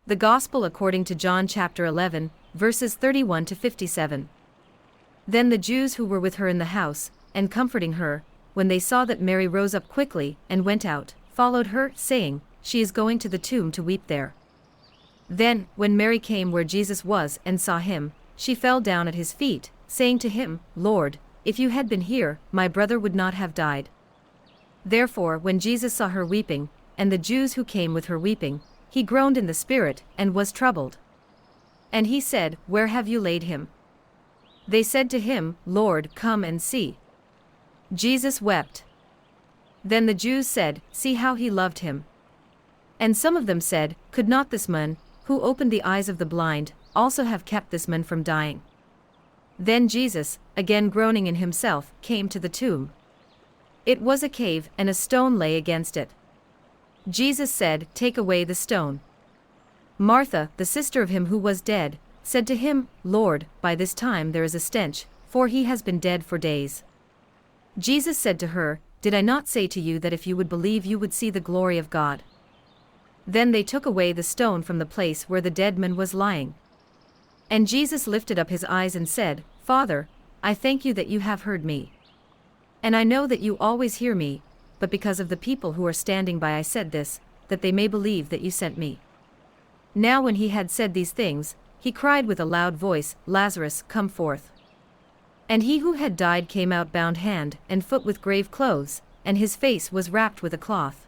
The Gospel according to John chapter 11, verses 31 to 57. Then the Jews who were with her in the house, and comforting her, when they saw that Mary rose up quickly and went out, followed her, saying, She is going to the tomb to weep there. Then, when Mary came where Jesus was and saw him, she fell down at his feet, saying to him, Lord, if you had been here, my brother would not have died. Therefore when Jesus saw her weeping, and the Jews who came with her weeping, he groaned in the spirit, and was troubled. And he said, Where have you laid him? They said to him, Lord, come and see. Jesus wept. Then the Jews said, See how he loved him. And some of them said, Could not this man, who opened the eyes of the blind, also have kept this man from dying? Then Jesus, again groaning in himself, came to the tomb. It was a cave, and a stone lay against it. Jesus said, Take away the stone. Martha, the sister of him who was dead, said to him, Lord, by this time there is a stench, for he has been dead for days. Jesus said to her, Did I not say to you that if you would believe you would see the glory of God? Then they took away the stone from the place where the dead man was lying. And Jesus lifted up his eyes and said, Father, I thank you that you have heard me. And I know that you always hear me, but because of the people who are standing by I said this, that they may believe that you sent me. Now when he had said these things, he cried with a loud voice, Lazarus, come forth. And he who had died came out bound hand and foot with grave clothes, and his face was wrapped with a cloth.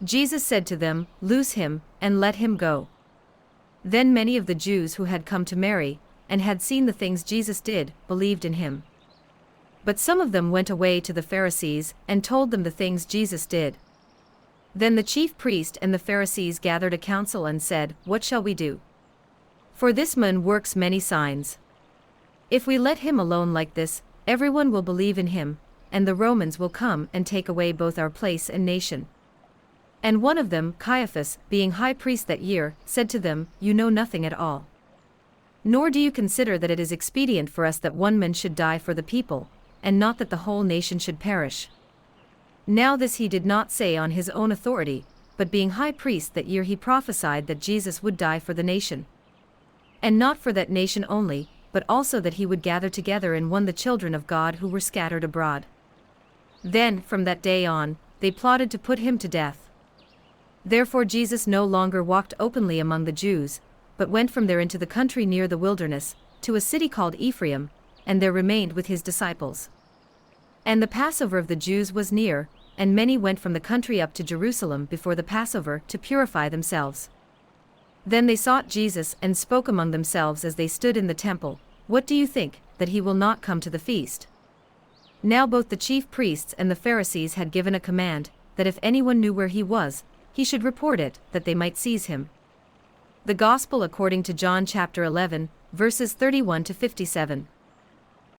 Jesus said to them, Loose him, and let him go. Then many of the Jews who had come to Mary, and had seen the things Jesus did, believed in him. But some of them went away to the Pharisees, and told them the things Jesus did. Then the chief priest and the Pharisees gathered a council and said, What shall we do? For this man works many signs. If we let him alone like this, everyone will believe in him, and the Romans will come and take away both our place and nation. And one of them, Caiaphas, being high priest that year, said to them, You know nothing at all. Nor do you consider that it is expedient for us that one man should die for the people, and not that the whole nation should perish. Now this he did not say on his own authority, but being high priest that year he prophesied that Jesus would die for the nation. And not for that nation only, but also that he would gather together in one the children of God who were scattered abroad. Then, from that day on, they plotted to put him to death. Therefore Jesus no longer walked openly among the Jews, but went from there into the country near the wilderness, to a city called Ephraim, and there remained with his disciples. And the Passover of the Jews was near, and many went from the country up to Jerusalem before the Passover to purify themselves. Then they sought Jesus and spoke among themselves as they stood in the temple, What do you think, that he will not come to the feast? Now both the chief priests and the Pharisees had given a command, that if anyone knew where he was, he should report it, that they might seize him. The Gospel according to John chapter 11, verses 31 to 57.